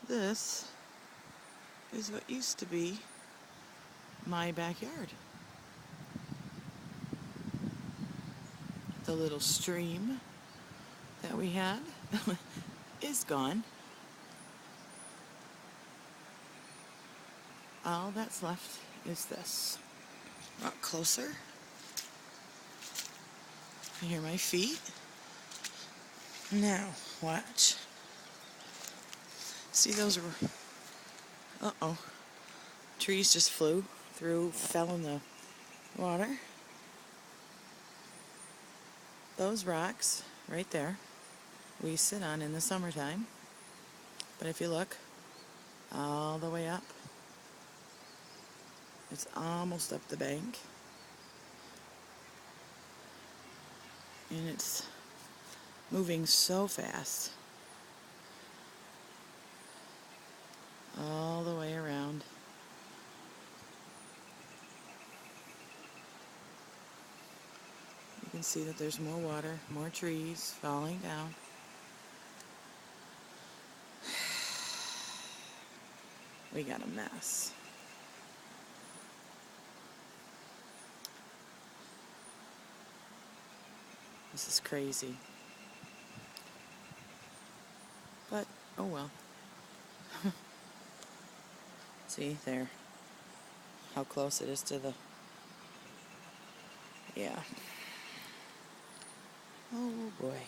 This is what used to be my backyard. The little stream that we had is gone. All that's left is this. Walk closer. You hear my feet? Now, watch. See those? Uh-oh. Trees just fell in the water. Those rocks right there we sit on in the summertime. But if you look all the way up, it's almost up the bank. And it's moving so fast. All the way around. You can see that there's more water, more trees falling down. We got a mess. This is crazy. But, oh well. See, there. How close it is to the... Yeah. Oh boy.